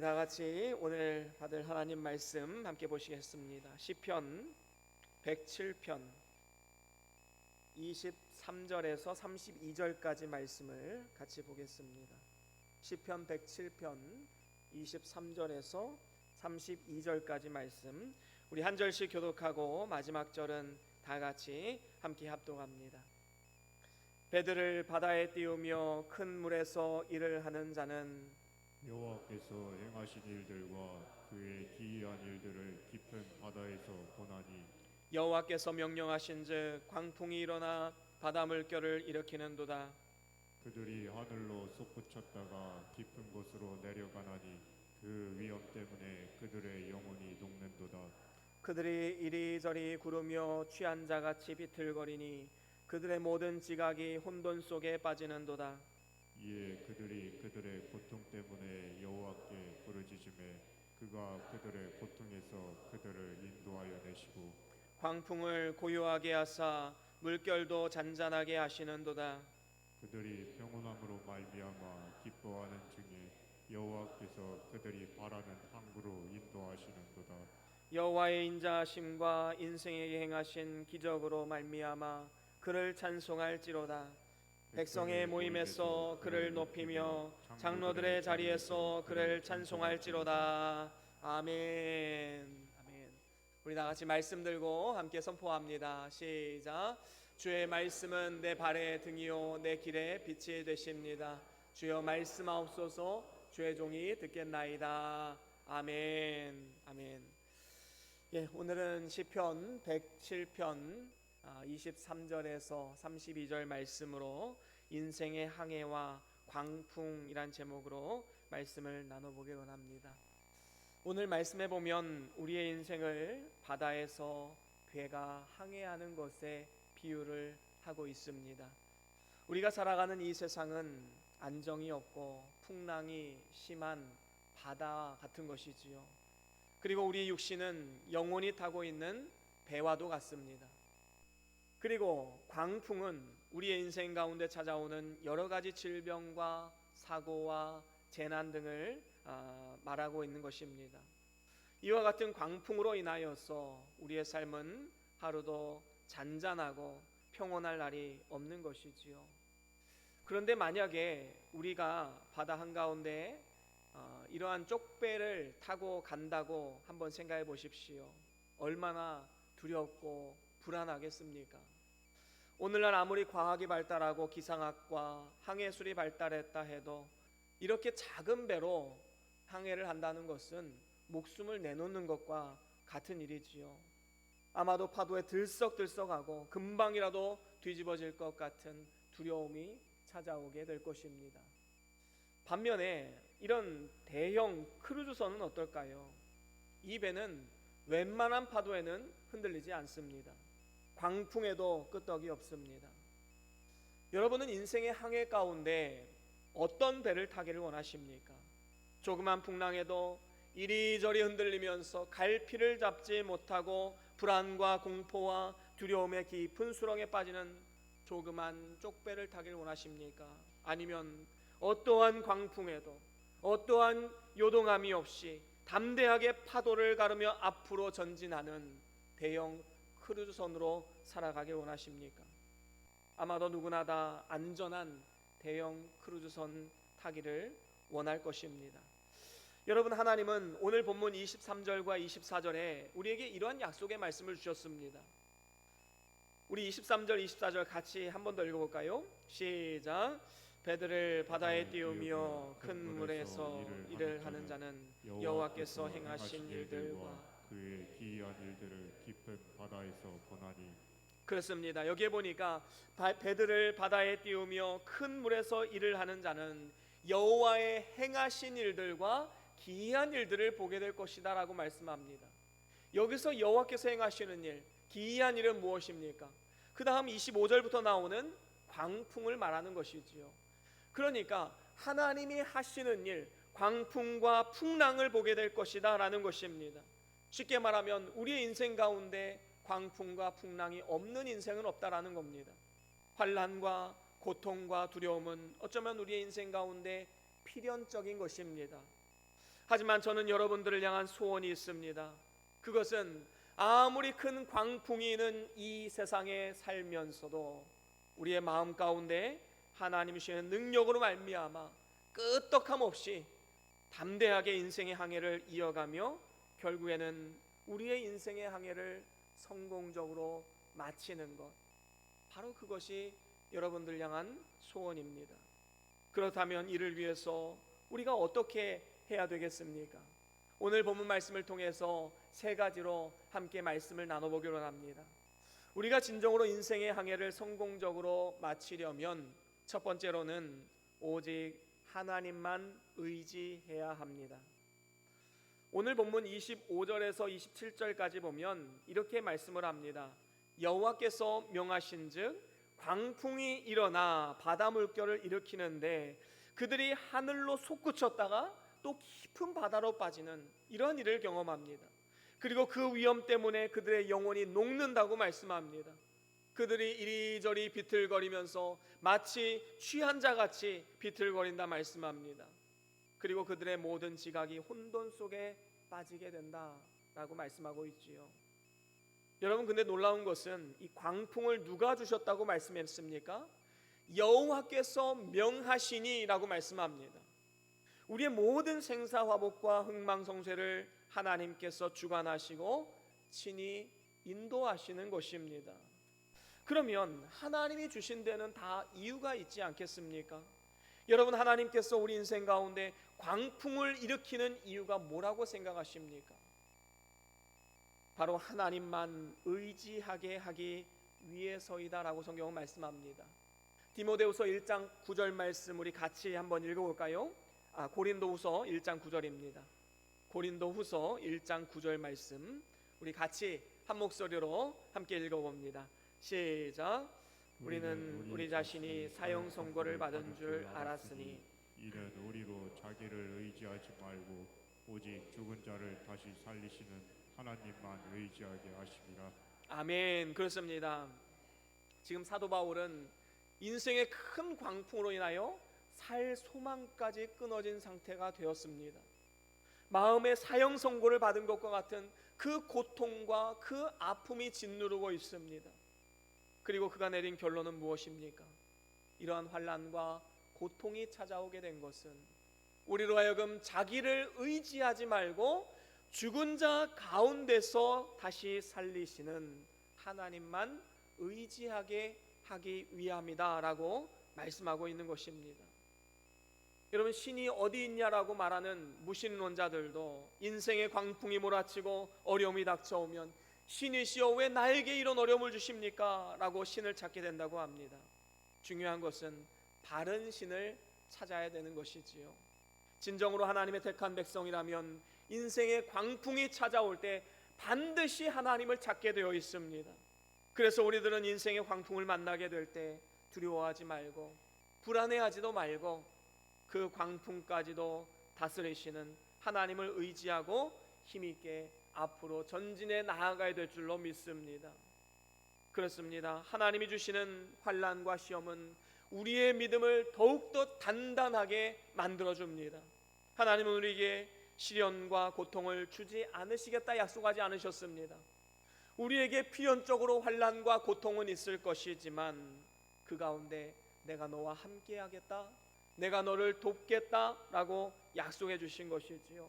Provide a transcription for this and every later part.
다 같이 오늘 받을 하나님 말씀 함께 보시겠습니다. 시편 107편 23절에서 32절까지 말씀을 같이 보겠습니다. 시편 107편 23절에서 32절까지 말씀, 우리 한 절씩 교독하고 마지막 절은 다 같이 함께 합독합니다. 배들을 바다에 띄우며 큰 물에서 일을 하는 자는 여호와께서 행하신 일들과 그의 기이한 일들을 깊은 바다에서 보나니, 여호와께서 명령하신즉 광풍이 일어나 바다 물결을 일으키는도다. 그들이 하늘로 솟구쳤다가 깊은 곳으로 내려가나니 그 위험 때문에 그들의 영혼이 녹는도다. 그들이 이리저리 구르며 취한 자같이 비틀거리니 그들의 모든 지각이 혼돈 속에 빠지는도다. 이에 그들이 그들의 고통 때문에 여호와께 부르짖으매 그가 그들의 고통에서 그들을 인도하여 내시고 광풍을 고요하게 하사 물결도 잔잔하게 하시는도다. 그들이 평온함으로 말미암아 기뻐하는 중에 여호와께서 그들이 바라는 항구로 인도하시는도다. 여호와의 인자하심과 인생에게 행하신 기적으로 말미암아 그를 찬송할지로다. 백성의 모임에서 그를 높이며 장로들의 자리에서 그를 찬송할지로다. 아멘. 아멘. 우리 다 같이 말씀 들고 함께 선포합니다. 시작. 주의 말씀은 내 발의 등이요 내 길의 빛이 되십니다. 주여 말씀하옵소서. 주의 종이 듣겠나이다. 아멘. 아멘. 예, 오늘은 시편 107편 23절에서 32절 말씀으로 인생의 항해와 광풍이란 제목으로 말씀을 나눠보기 원합니다. 오늘 말씀에 보면 우리의 인생을 바다에서 배가 항해하는 것에 비유를 하고 있습니다. 우리가 살아가는 이 세상은 안정이 없고 풍랑이 심한 바다 같은 것이지요. 그리고 우리 육신은 영혼이 타고 있는 배와도 같습니다. 그리고 광풍은 우리의 인생 가운데 찾아오는 여러 가지 질병과 사고와 재난 등을 말하고 있는 것입니다. 이와 같은 광풍으로 인하여서 우리의 삶은 하루도 잔잔하고 평온할 날이 없는 것이지요. 그런데 만약에 우리가 바다 한가운데 이러한 쪽배를 타고 간다고 한번 생각해 보십시오. 얼마나 두렵고 불안하겠습니까? 오늘날 아무리 과학이 발달하고 기상학과 항해술이 발달했다 해도 이렇게 작은 배로 항해를 한다는 것은 목숨을 내놓는 것과 같은 일이지요. 아마도 파도에 들썩들썩하고 금방이라도 뒤집어질 것 같은 두려움이 찾아오게 될 것입니다. 반면에 이런 대형 크루즈선은 어떨까요? 이 배는 웬만한 파도에는 흔들리지 않습니다. 광풍에도 끄떡이 없습니다. 여러분은 인생의 항해 가운데 어떤 배를 타기를 원하십니까? 조그만 풍랑에도 이리저리 흔들리면서 갈피를 잡지 못하고 불안과 공포와 두려움의 깊은 수렁에 빠지는 조그만 쪽배를 타기를 원하십니까? 아니면 어떠한 광풍에도 어떠한 요동함이 없이 담대하게 파도를 가르며 앞으로 전진하는 대형 크루즈선으로 살아가길 원하십니까? 아마도 누구나 다 안전한 대형 크루즈선 타기를 원할 것입니다. 여러분, 하나님은 오늘 본문 23절과 24절에 우리에게 이러한 약속의 말씀을 주셨습니다. 우리 23절, 24절 같이 한 번 더 읽어볼까요? 시작. 배들을 바다에 띄우며 큰 물에서 일을 하는 자는 여호와께서 행하신 일들과 그의 기이한 일들을 깊은 바다에서 보나니. 그렇습니다. 여기에 보니까 배들을 바다에 띄우며 큰 물에서 일을 하는 자는 여호와의 행하신 일들과 기이한 일들을 보게 될 것이다 라고 말씀합니다. 여기서 여호와께서 행하시는 일, 기이한 일은 무엇입니까? 그 다음 25절부터 나오는 광풍을 말하는 것이지요. 그러니까 하나님이 하시는 일, 광풍과 풍랑을 보게 될 것이다 라는 것입니다. 쉽게 말하면 우리의 인생 가운데 광풍과 풍랑이 없는 인생은 없다라는 겁니다. 환난과 고통과 두려움은 어쩌면 우리의 인생 가운데 필연적인 것입니다. 하지만 저는 여러분들을 향한 소원이 있습니다. 그것은 아무리 큰 광풍이 있는 이 세상에 살면서도 우리의 마음 가운데 하나님 주시는 능력으로 말미암아 끄떡함 없이 담대하게 인생의 항해를 이어가며 결국에는 우리의 인생의 항해를 성공적으로 마치는 것, 바로 그것이 여러분들 향한 소원입니다. 그렇다면 이를 위해서 우리가 어떻게 해야 되겠습니까? 오늘 본문 말씀을 통해서 세 가지로 함께 말씀을 나눠보기로 합니다. 우리가 진정으로 인생의 항해를 성공적으로 마치려면 첫 번째로는 오직 하나님만 의지해야 합니다. 오늘 본문 25절에서 27절까지 보면 이렇게 말씀을 합니다. 여호와께서 명하신즉 광풍이 일어나 바다 물결을 일으키는데 그들이 하늘로 솟구쳤다가 또 깊은 바다로 빠지는 이런 일을 경험합니다. 그리고 그 위험 때문에 그들의 영혼이 녹는다고 말씀합니다. 그들이 이리저리 비틀거리면서 마치 취한 자같이 비틀거린다 말씀합니다. 그리고 그들의 모든 지각이 혼돈 속에 빠지게 된다라고 말씀하고 있지요. 여러분, 근데 놀라운 것은 이 광풍을 누가 주셨다고 말씀했습니까? 여호와께서 명하시니라고 말씀합니다. 우리의 모든 생사화복과 흥망성쇠를 하나님께서 주관하시고 친히 인도하시는 것입니다. 그러면 하나님이 주신 데는 다 이유가 있지 않겠습니까? 여러분, 하나님께서 우리 인생 가운데 광풍을 일으키는 이유가 뭐라고 생각하십니까? 바로 하나님만 의지하게 하기 위해서이다라고 성경은 말씀합니다. 디모데후서 1장 9절 말씀 우리 같이 한번 읽어볼까요? 고린도후서 1장 9절입니다. 고린도후서 1장 9절 말씀 우리 같이 한 목소리로 함께 읽어봅니다. 시작. 우리는 우리 자신이 사형 선고를 받은 줄 알았으니 이는 우리로 자기를 의지하지 말고 오직 죽은 자를 다시 살리시는 하나님만 의지하게 하심이라. 아멘. 그렇습니다. 지금 사도 바울은 인생의 큰 광풍으로 인하여 살 소망까지 끊어진 상태가 되었습니다. 마음의 사형 선고를 받은 것과 같은 그 고통과 그 아픔이 짓누르고 있습니다. 그리고 그가 내린 결론은 무엇입니까? 이러한 환난과 고통이 찾아오게 된 것은 우리로 하여금 자기를 의지하지 말고 죽은 자 가운데서 다시 살리시는 하나님만 의지하게 하기 위함이다라고 말씀하고 있는 것입니다. 여러분, 신이 어디 있냐라고 말하는 무신론자들도 인생의 광풍이 몰아치고 어려움이 닥쳐오면 신이시여 왜 나에게 이런 어려움을 주십니까? 라고 신을 찾게 된다고 합니다. 중요한 것은 바른 신을 찾아야 되는 것이지요. 진정으로 하나님의 택한 백성이라면 인생의 광풍이 찾아올 때 반드시 하나님을 찾게 되어 있습니다. 그래서 우리들은 인생의 광풍을 만나게 될 때 두려워하지 말고 불안해하지도 말고 그 광풍까지도 다스리시는 하나님을 의지하고 힘있게 앞으로 전진해 나아가야 될 줄로 믿습니다. 그렇습니다. 하나님이 주시는 환난과 시험은 우리의 믿음을 더욱더 단단하게 만들어줍니다. 하나님은 우리에게 시련과 고통을 주지 않으시겠다 약속하지 않으셨습니다. 우리에게 필연적으로 환난과 고통은 있을 것이지만 그 가운데 내가 너와 함께 하겠다, 내가 너를 돕겠다라고 약속해 주신 것이지요.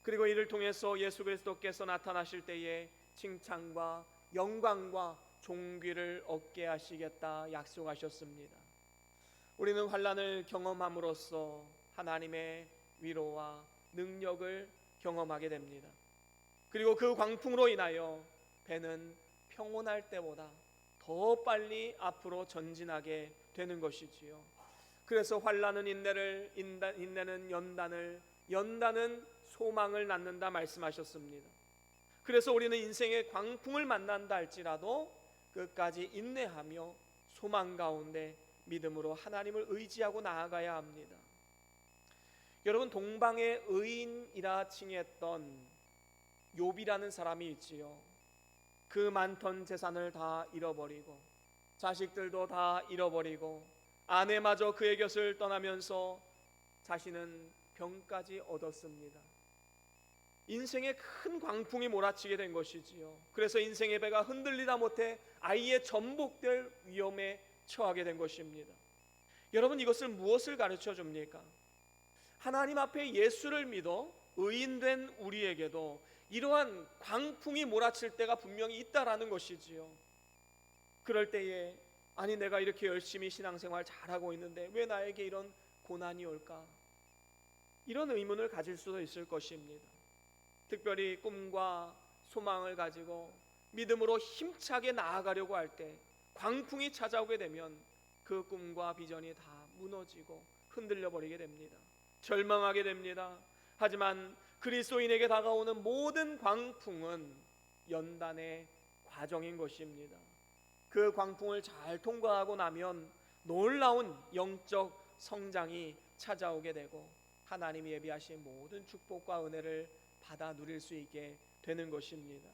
그리고 이를 통해서 예수 그리스도께서 나타나실 때에 칭찬과 영광과 존귀를 얻게 하시겠다 약속하셨습니다. 우리는 환난을 경험함으로써 하나님의 위로와 능력을 경험하게 됩니다. 그리고 그 광풍으로 인하여 배는 평온할 때보다 더 빨리 앞으로 전진하게 되는 것이지요. 그래서 환난은 인내를, 인내는 연단을, 연단은 소망을 낳는다 말씀하셨습니다. 그래서 우리는 인생의 광풍을 만난다 할지라도 끝까지 인내하며 소망 가운데 믿음으로 하나님을 의지하고 나아가야 합니다. 여러분, 동방의 의인이라 칭했던 욥이라는 사람이 있지요. 그 많던 재산을 다 잃어버리고 자식들도 다 잃어버리고 아내마저 그의 곁을 떠나면서 자신은 병까지 얻었습니다. 인생에 큰 광풍이 몰아치게 된 것이지요. 그래서 인생의 배가 흔들리다 못해 아예 전복될 위험에 처하게 된 것입니다. 여러분, 이것을 무엇을 가르쳐 줍니까? 하나님 앞에 예수를 믿어 의인된 우리에게도 이러한 광풍이 몰아칠 때가 분명히 있다라는 것이지요. 그럴 때에 아니, 내가 이렇게 열심히 신앙생활 잘하고 있는데 왜 나에게 이런 고난이 올까? 이런 의문을 가질 수도 있을 것입니다. 특별히 꿈과 소망을 가지고 믿음으로 힘차게 나아가려고 할 때 광풍이 찾아오게 되면 그 꿈과 비전이 다 무너지고 흔들려 버리게 됩니다. 절망하게 됩니다. 하지만 그리스도인에게 다가오는 모든 광풍은 연단의 과정인 것입니다. 그 광풍을 잘 통과하고 나면 놀라운 영적 성장이 찾아오게 되고 하나님이 예비하신 모든 축복과 은혜를 받아 누릴 수 있게 되는 것입니다.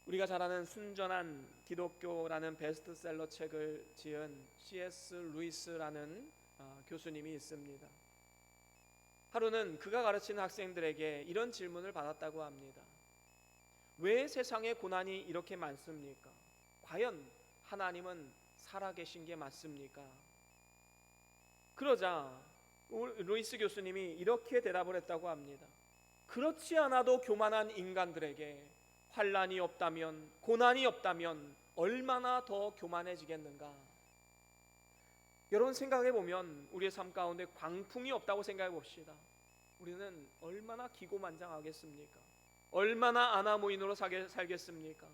우리가 잘 아는 순전한 기독교라는 베스트셀러 책을 지은 C.S. 루이스라는 교수님이 있습니다. 하루는 그가 가르치는 학생들에게 이런 질문을 받았다고 합니다. 왜 세상에 고난이 이렇게 많습니까? 과연 하나님은 살아계신 게 맞습니까? 그러자 루이스 교수님이 이렇게 대답을 했다고 합니다. 그렇지 않아도 교만한 인간들에게 환난이 없다면, 고난이 없다면 얼마나 더 교만해지겠는가? 여러분, 생각해 보면 우리의 삶 가운데 광풍이 없다고 생각해 봅시다. 우리는 얼마나 기고만장하겠습니까? 얼마나 아나무인으로 살겠습니까?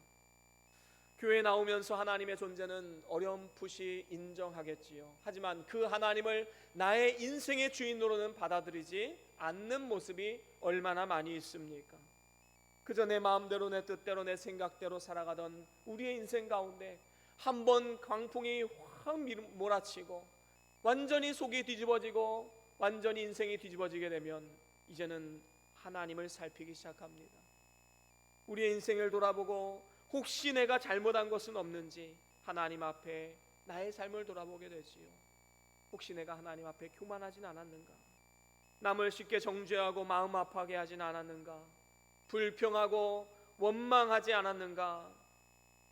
교회에 나오면서 하나님의 존재는 어렴풋이 인정하겠지요. 하지만 그 하나님을 나의 인생의 주인으로는 받아들이지 않는 모습이 얼마나 많이 있습니까? 그저 내 마음대로, 내 뜻대로, 내 생각대로 살아가던 우리의 인생 가운데 한 번 광풍이 확 몰아치고 완전히 속이 뒤집어지고 완전히 인생이 뒤집어지게 되면 이제는 하나님을 살피기 시작합니다. 우리의 인생을 돌아보고 혹시 내가 잘못한 것은 없는지 하나님 앞에 나의 삶을 돌아보게 되지요. 혹시 내가 하나님 앞에 교만하진 않았는가? 남을 쉽게 정죄하고 마음 아파하게 하진 않았는가? 불평하고 원망하지 않았는가?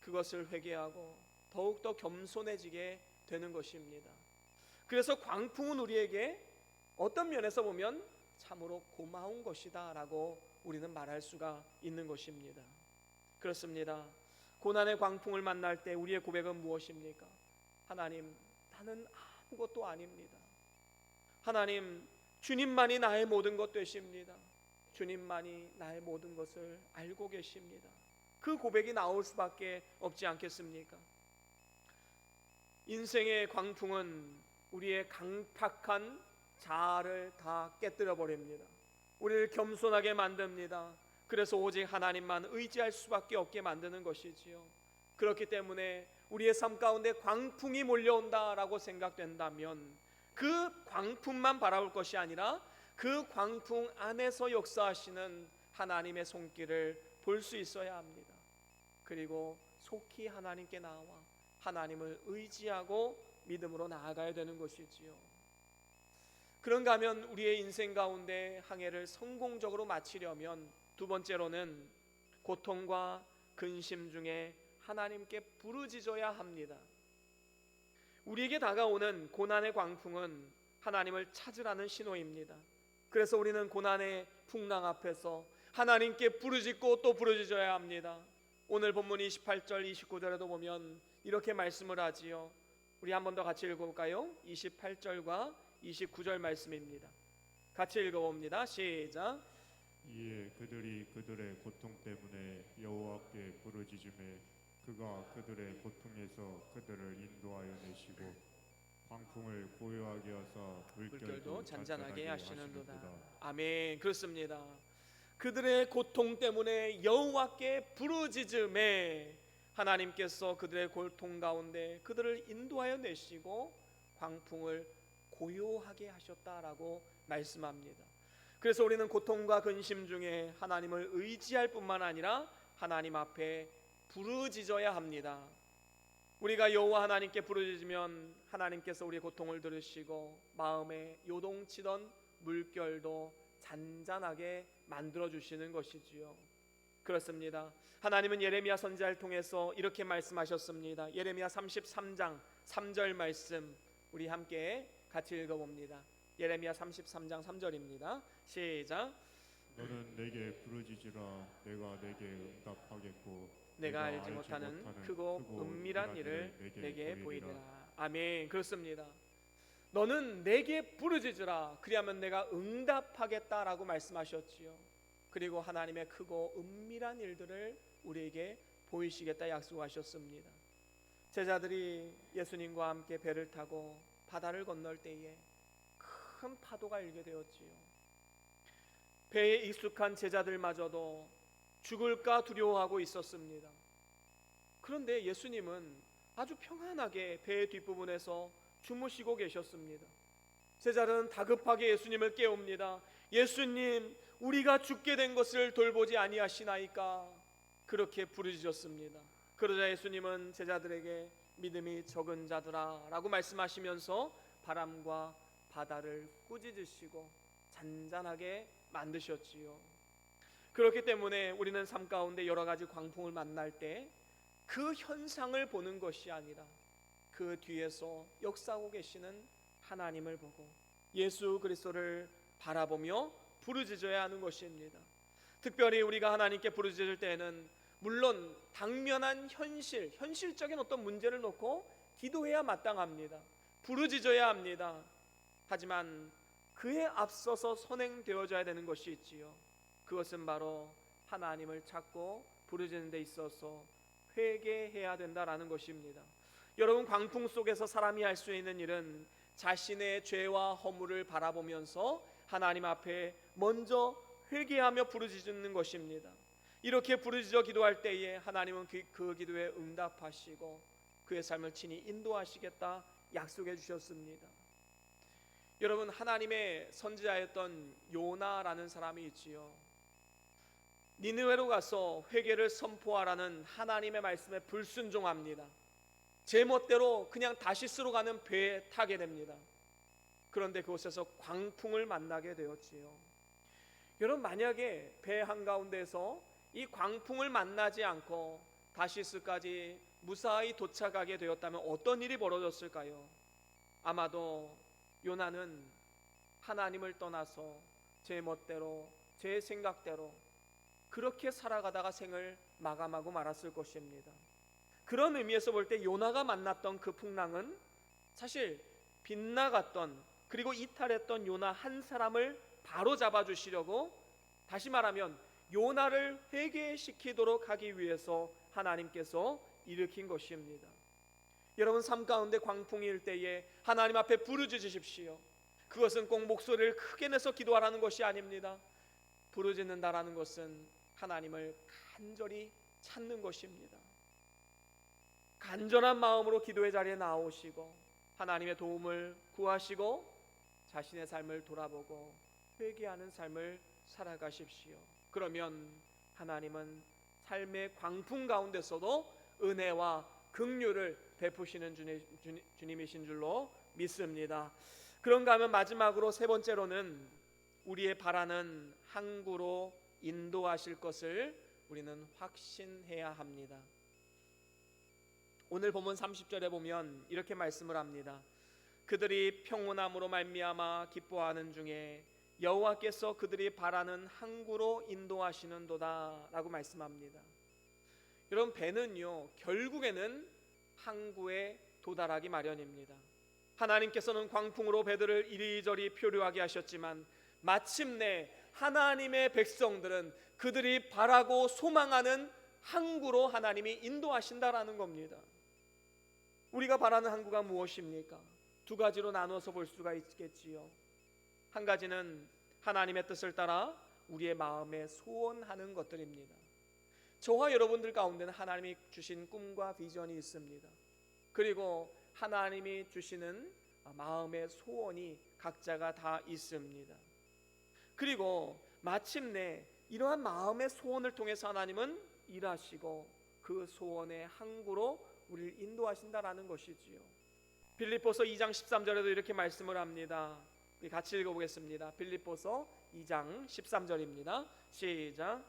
그것을 회개하고 더욱더 겸손해지게 되는 것입니다. 그래서 광풍은 우리에게 어떤 면에서 보면 참으로 고마운 것이다 라고 우리는 말할 수가 있는 것입니다. 그렇습니다. 고난의 광풍을 만날 때 우리의 고백은 무엇입니까? 하나님, 나는 아무것도 아닙니다. 하나님, 주님만이 나의 모든 것 되십니다. 주님만이 나의 모든 것을 알고 계십니다. 그 고백이 나올 수밖에 없지 않겠습니까? 인생의 광풍은 우리의 강팍한 자아를 다 깨뜨려 버립니다. 우리를 겸손하게 만듭니다. 그래서 오직 하나님만 의지할 수밖에 없게 만드는 것이지요. 그렇기 때문에 우리의 삶 가운데 광풍이 몰려온다라고 생각된다면 그 광풍만 바라볼 것이 아니라 그 광풍 안에서 역사하시는 하나님의 손길을 볼 수 있어야 합니다. 그리고 속히 하나님께 나와 하나님을 의지하고 믿음으로 나아가야 되는 것이지요. 그런가 하면 우리의 인생 가운데 항해를 성공적으로 마치려면 두 번째로는 고통과 근심 중에 하나님께 부르짖어야 합니다. 우리에게 다가오는 고난의 광풍은 하나님을 찾으라는 신호입니다. 그래서 우리는 고난의 풍랑 앞에서 하나님께 부르짖고 또 부르짖어야 합니다. 오늘 본문 28절 29절에도 보면 이렇게 말씀을 하지요. 우리 한 번 더 같이 읽어볼까요? 28절과 29절 말씀입니다. 같이 읽어봅니다. 시작. 이에 그들이 그들의 고통 때문에 여호와께 부르짖음에 그가 그들의 고통에서 그들을 인도하여 내시고 광풍을 고요하게 하사 물결도 잔잔하게 하시는도다. 아멘. 그렇습니다. 그들의 고통 때문에 여호와께 부르짖음에 하나님께서 그들의 고통 가운데 그들을 인도하여 내시고 광풍을 고요하게 하셨다라고 말씀합니다. 그래서 우리는 고통과 근심 중에 하나님을 의지할 뿐만 아니라 하나님 앞에 부르짖어야 합니다. 우리가 여호와 하나님께 부르짖으면 하나님께서 우리의 고통을 들으시고 마음에 요동치던 물결도 잔잔하게 만들어 주시는 것이지요. 그렇습니다. 하나님은 예레미야 선지자를 통해서 이렇게 말씀하셨습니다. 예레미야 33장 3절 말씀 우리 함께 같이 읽어봅니다. 예레미야 33장 3절입니다. 시작. 너는 내게 부르짖으라. 내가 내게 응답하겠고 내가 알지 못하는 크고 은밀한 일을 내게 보이리라. 아멘. 그렇습니다. 너는 내게 부르짖으라. 그리하면 내가 응답하겠다라고 말씀하셨지요. 그리고 하나님의 크고 은밀한 일들을 우리에게 보이시겠다 약속하셨습니다. 제자들이 예수님과 함께 배를 타고 바다를 건널 때에 큰 파도가 일게 되었지요. 배에 익숙한 제자들마저도 죽을까 두려워하고 있었습니다. 그런데 예수님은 아주 평안하게 배의 뒷부분에서 주무시고 계셨습니다. 제자들은 다급하게 예수님을 깨웁니다. 예수님, 우리가 죽게 된 것을 돌보지 아니하시나이까? 그렇게 부르짖었습니다. 그러자 예수님은 제자들에게 믿음이 적은 자들아 라고 말씀하시면서 바람과 바다를 꾸짖으시고 잔잔하게 만드셨지요. 그렇기 때문에 우리는 삶 가운데 여러 가지 광풍을 만날 때 그 현상을 보는 것이 아니라 그 뒤에서 역사하고 계시는 하나님을 보고 예수 그리스도를 바라보며 부르짖어야 하는 것입니다. 특별히 우리가 하나님께 부르짖을 때에는 물론 당면한 현실적인 어떤 문제를 놓고 기도해야 마땅합니다. 부르짖어야 합니다. 하지만 그에 앞서서 선행되어져야 되는 것이 있지요. 그것은 바로 하나님을 찾고 부르짖는 데 있어서 회개해야 된다라는 것입니다. 여러분, 광풍 속에서 사람이 할 수 있는 일은 자신의 죄와 허물을 바라보면서 하나님 앞에 먼저 회개하며 부르짖는 것입니다. 이렇게 부르짖어 기도할 때에 하나님은 그 기도에 응답하시고 그의 삶을 친히 인도하시겠다 약속해 주셨습니다. 여러분, 하나님의 선지자였던 요나라는 사람이 있지요. 니느웨로 가서 회개를 선포하라는 하나님의 말씀에 불순종합니다. 제멋대로 그냥 다시스로 가는 배에 타게 됩니다. 그런데 그곳에서 광풍을 만나게 되었지요. 여러분, 만약에 배 한가운데서 이 광풍을 만나지 않고 다시스까지 무사히 도착하게 되었다면 어떤 일이 벌어졌을까요? 아마도 요나는 하나님을 떠나서 제 멋대로 제 생각대로 그렇게 살아가다가 생을 마감하고 말았을 것입니다. 그런 의미에서 볼 때 요나가 만났던 그 풍랑은 사실 빗나갔던 그리고 이탈했던 요나 한 사람을 바로 잡아주시려고, 다시 말하면 요나를 회개시키도록 하기 위해서 하나님께서 일으킨 것입니다. 여러분, 삶 가운데 광풍이 일 때에 하나님 앞에 부르짖으십시오. 그것은 꼭 목소리를 크게 내서 기도하라는 것이 아닙니다. 부르짖는다라는 것은 하나님을 간절히 찾는 것입니다. 간절한 마음으로 기도의 자리에 나오시고 하나님의 도움을 구하시고 자신의 삶을 돌아보고 회개하는 삶을 살아가십시오. 그러면 하나님은 삶의 광풍 가운데서도 은혜와 긍휼을 베푸시는 주님이신 줄로 믿습니다. 그런가 하면 마지막으로 세 번째로는 우리의 바라는 항구로 인도하실 것을 우리는 확신해야 합니다. 오늘 본문 30절에 보면 이렇게 말씀을 합니다. 그들이 평온함으로 말미암아 기뻐하는 중에 여호와께서 그들이 바라는 항구로 인도하시는도다 라고 말씀합니다. 여러분, 배는요 결국에는 항구에 도달하기 마련입니다. 하나님께서는 광풍으로 배들을 이리저리 표류하게 하셨지만 마침내 하나님의 백성들은 그들이 바라고 소망하는 항구로 하나님이 인도하신다라는 겁니다. 우리가 바라는 항구가 무엇입니까? 두 가지로 나누어서 볼 수가 있겠지요. 한 가지는 하나님의 뜻을 따라 우리의 마음에 소원하는 것들입니다. 저와 여러분들 가운데는 하나님이 주신 꿈과 비전이 있습니다. 그리고 하나님이 주시는 마음의 소원이 각자가 다 있습니다. 그리고 마침내 이러한 마음의 소원을 통해서 하나님은 일하시고 그 소원의 항구로 우리를 인도하신다라는 것이지요. 빌립보서 2장 13절에도 이렇게 말씀을 합니다. 우리 같이 읽어보겠습니다. 빌립보서 2장 13절입니다. 시작.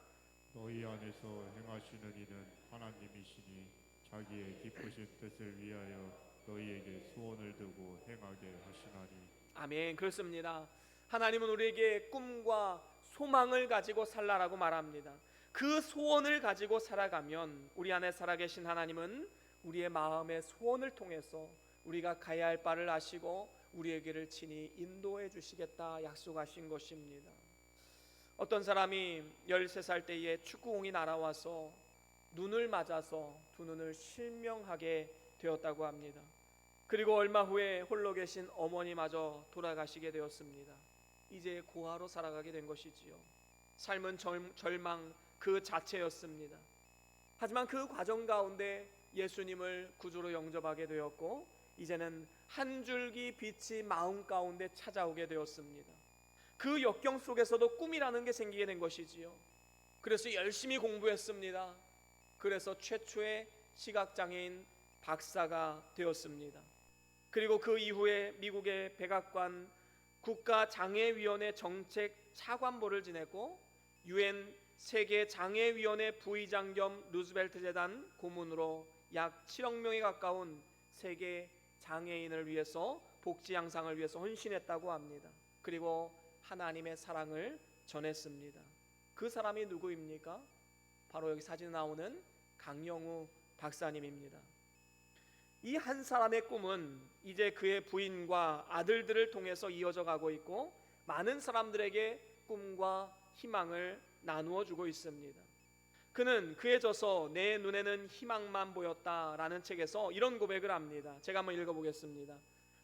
너희 안에서 행하시는 이는 하나님이시니 자기의 기쁘신 뜻을 위하여 너희에게 소원을 두고 행하게 하시나니. 아멘. 그렇습니다. 하나님은 우리에게 꿈과 소망을 가지고 살라라고 말합니다. 그 소원을 가지고 살아가면 우리 안에 살아계신 하나님은 우리의 마음의 소원을 통해서 우리가 가야 할 바를 아시고 우리에게를 친히 인도해 주시겠다 약속하신 것입니다. 어떤 사람이 13살 때에 축구공이 날아와서 눈을 맞아서 두 눈을 실명하게 되었다고 합니다. 그리고 얼마 후에 홀로 계신 어머니마저 돌아가시게 되었습니다. 이제 고아로 살아가게 된 것이지요. 삶은 절망 그 자체였습니다. 하지만 그 과정 가운데 예수님을 구주로 영접하게 되었고 이제는 한 줄기 빛이 마음 가운데 찾아오게 되었습니다. 그 역경 속에서도 꿈이라는 게 생기게 된 것이지요. 그래서 열심히 공부했습니다. 그래서 최초의 시각장애인 박사가 되었습니다. 그리고 그 이후에 미국의 백악관 국가장애위원회 정책 차관보를 지냈고 UN 세계장애위원회 부의장 겸 루즈벨트 재단 고문으로 약 7억 명에 가까운 세계 장애인을 위해서 복지 향상을 위해서 헌신했다고 합니다. 그리고 하나님의 사랑을 전했습니다. 그 사람이 누구입니까? 바로 여기 사진에 나오는 강영우 박사님입니다. 이 한 사람의 꿈은 이제 그의 부인과 아들들을 통해서 이어져 가고 있고 많은 사람들에게 꿈과 희망을 나누어 주고 있습니다. 그는 그에 져서 내 눈에는 희망만 보였다라는 책에서 이런 고백을 합니다. 제가 한번 읽어보겠습니다.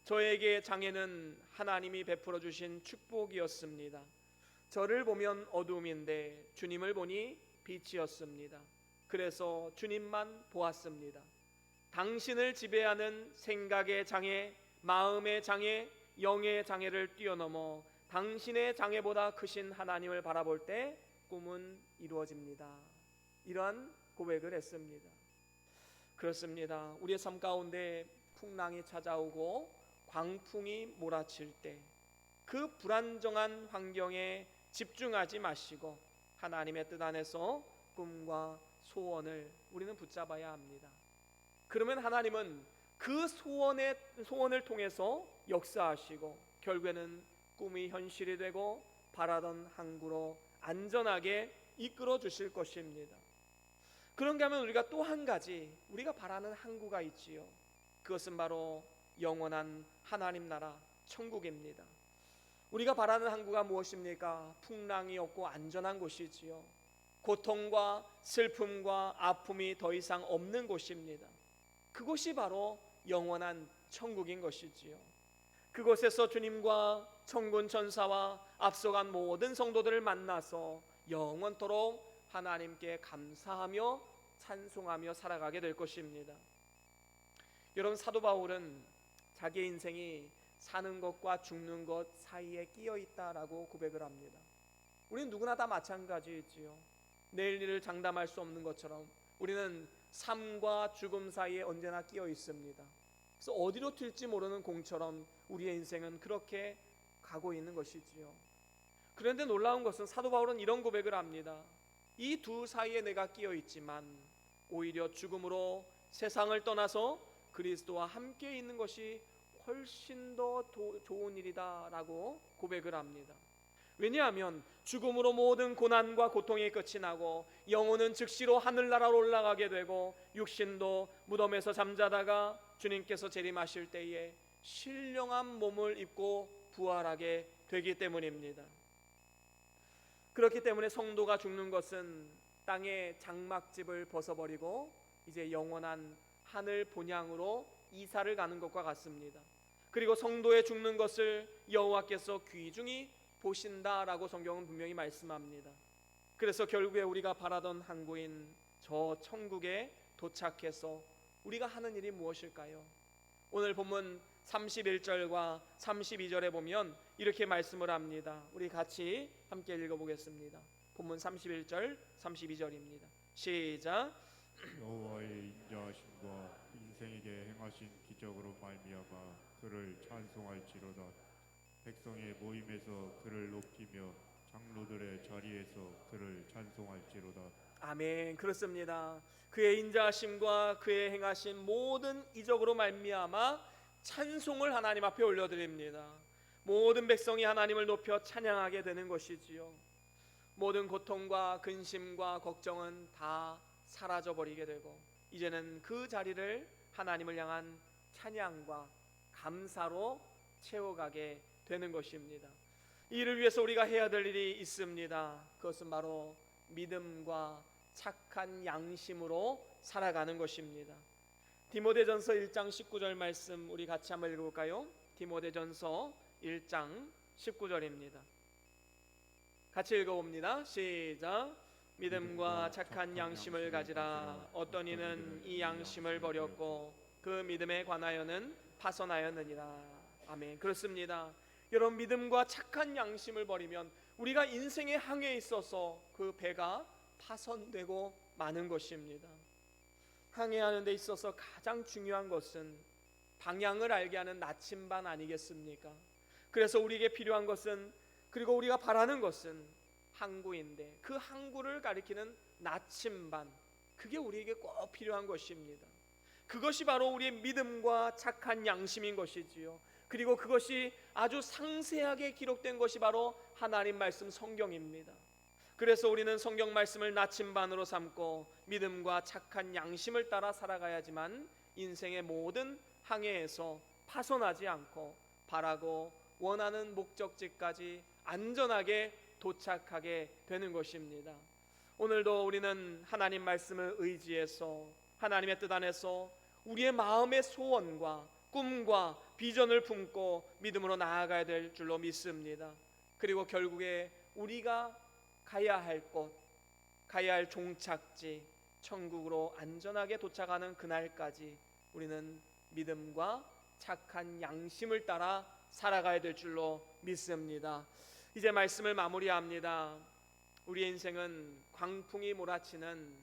저에게 장애는 하나님이 베풀어 주신 축복이었습니다. 저를 보면 어두움인데 주님을 보니 빛이었습니다. 그래서 주님만 보았습니다. 당신을 지배하는 생각의 장애, 마음의 장애, 영의 장애를 뛰어넘어 당신의 장애보다 크신 하나님을 바라볼 때 꿈은 이루어집니다. 이러한 고백을 했습니다. 그렇습니다. 우리의 삶 가운데 풍랑이 찾아오고 광풍이 몰아칠 때 그 불안정한 환경에 집중하지 마시고 하나님의 뜻 안에서 꿈과 소원을 우리는 붙잡아야 합니다. 그러면 하나님은 그 소원을 통해서 역사하시고 결국에는 꿈이 현실이 되고 바라던 항구로 안전하게 이끌어 주실 것입니다. 그런가 하면 우리가 또 한 가지 우리가 바라는 항구가 있지요. 그것은 바로 영원한 하나님 나라 천국입니다. 우리가 바라는 항구가 무엇입니까? 풍랑이 없고 안전한 곳이지요. 고통과 슬픔과 아픔이 더 이상 없는 곳입니다. 그곳이 바로 영원한 천국인 것이지요. 그곳에서 주님과 천군 천사와 앞서간 모든 성도들을 만나서 영원토록 하나님께 감사하며 찬송하며 살아가게 될 것입니다. 여러분, 사도 바울은 자기 인생이 사는 것과 죽는 것 사이에 끼어 있다라고 고백을 합니다. 우리는 누구나 다 마찬가지이지요. 내일 일을 장담할 수 없는 것처럼 우리는 삶과 죽음 사이에 언제나 끼어 있습니다. 그래서 어디로 튈지 모르는 공처럼 우리의 인생은 그렇게 가고 있는 것이지요. 그런데 놀라운 것은 사도 바울은 이런 고백을 합니다. 이 두 사이에 내가 끼어 있지만 오히려 죽음으로 세상을 떠나서 그리스도와 함께 있는 것이 훨씬 더 좋은 일이다 라고 고백을 합니다. 왜냐하면 죽음으로 모든 고난과 고통이 끝이 나고 영혼은 즉시로 하늘나라로 올라가게 되고 육신도 무덤에서 잠자다가 주님께서 재림하실 때에 신령한 몸을 입고 부활하게 되기 때문입니다. 그렇기 때문에 성도가 죽는 것은 땅의 장막집을 벗어버리고 이제 영원한 하늘 본향으로 이사를 가는 것과 같습니다. 그리고 성도의 죽는 것을 여호와께서 귀중히 보신다라고 성경은 분명히 말씀합니다. 그래서 결국에 우리가 바라던 항구인 저 천국에 도착해서 우리가 하는 일이 무엇일까요? 오늘 본문 31절과 32절에 보면 이렇게 말씀을 합니다. 우리 같이 함께 읽어보겠습니다. 본문 31절 32절입니다. 시작. 여호와의 인자하심과 인생에게 행하신 기적으로 말미암아 그를 찬송할지로다. 백성의 모임에서 그를 높이며 장로들의 자리에서 그를 찬송할지로다. 아멘. 그렇습니다. 그의 인자하심과 그의 행하신 모든 이적으로 말미암아 찬송을 하나님 앞에 올려드립니다. 모든 백성이 하나님을 높여 찬양하게 되는 것이지요. 모든 고통과 근심과 걱정은 다 사라져버리게 되고 이제는 그 자리를 하나님을 향한 찬양과 감사로 채워가게 되는 것입니다. 이를 위해서 우리가 해야 될 일이 있습니다. 그것은 바로 믿음과 착한 양심으로 살아가는 것입니다. 디모데전서 1장 19절 말씀 우리 같이 한번 읽어볼까요? 디모데전서 1장 19절입니다. 같이 읽어봅니다. 시작. 믿음과 착한 양심을 가지라. 어떤 이는 이 양심을 버렸고 그 믿음에 관하여는 파선하였느니라. 아멘. 그렇습니다. 여러분, 믿음과 착한 양심을 버리면 우리가 인생의 항해에 있어서 그 배가 파선되고 마는 것입니다. 항해하는 데 있어서 가장 중요한 것은 방향을 알게 하는 나침반 아니겠습니까? 그래서 우리에게 필요한 것은, 그리고 우리가 바라는 것은 항구인데 그 항구를 가리키는 나침반, 그게 우리에게 꼭 필요한 것입니다. 그것이 바로 우리의 믿음과 착한 양심인 것이지요. 그리고 그것이 아주 상세하게 기록된 것이 바로 하나님 말씀 성경입니다. 그래서 우리는 성경 말씀을 나침반으로 삼고 믿음과 착한 양심을 따라 살아가야지만 인생의 모든 항해에서 파손하지 않고 바라고 원하는 목적지까지 안전하게 도착하게 되는 것입니다. 오늘도 우리는 하나님 말씀을 의지해서 하나님의 뜻 안에서 우리의 마음의 소원과 꿈과 비전을 품고 믿음으로 나아가야 될 줄로 믿습니다. 그리고 결국에 우리가 가야 할 곳, 가야 할 종착지, 천국으로 안전하게 도착하는 그날까지 우리는 믿음과 착한 양심을 따라 살아가야 될 줄로 믿습니다. 이제 말씀을 마무리합니다. 우리의 인생은 광풍이 몰아치는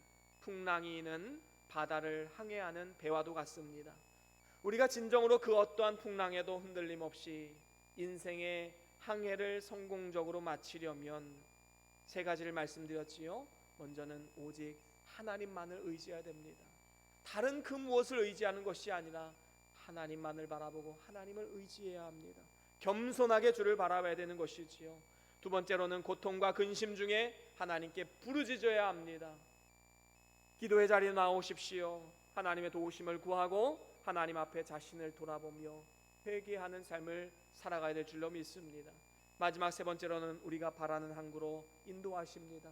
풍랑이 있는 바다를 항해하는 배와도 같습니다. 우리가 진정으로 그 어떠한 풍랑에도 흔들림 없이 인생의 항해를 성공적으로 마치려면 세 가지를 말씀드렸지요. 먼저는 오직 하나님만을 의지해야 됩니다. 다른 그 무엇을 의지하는 것이 아니라 하나님만을 바라보고 하나님을 의지해야 합니다. 겸손하게 주를 바라봐야 되는 것이지요. 두 번째로는 고통과 근심 중에 하나님께 부르짖어야 합니다. 기도의 자리에 나오십시오. 하나님의 도우심을 구하고 하나님 앞에 자신을 돌아보며 회개하는 삶을 살아가야 될 줄로 믿습니다. 마지막 세 번째로는 우리가 바라는 항구로 인도하십니다.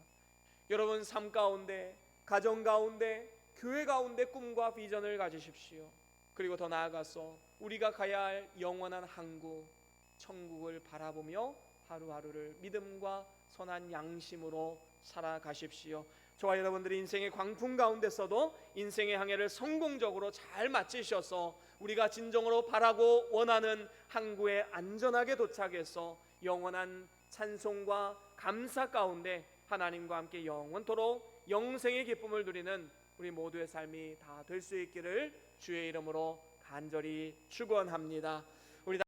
여러분, 삶 가운데, 가정 가운데, 교회 가운데 꿈과 비전을 가지십시오. 그리고 더 나아가서 우리가 가야 할 영원한 항구, 천국을 바라보며 하루하루를 믿음과 선한 양심으로 살아가십시오. 저와 여러분들이 인생의 광풍 가운데서도 인생의 항해를 성공적으로 잘 마치셔서 우리가 진정으로 바라고 원하는 항구에 안전하게 도착해서 영원한 찬송과 감사 가운데 하나님과 함께 영원토록 영생의 기쁨을 누리는 우리 모두의 삶이 다 될 수 있기를 주의 이름으로 간절히 축원합니다.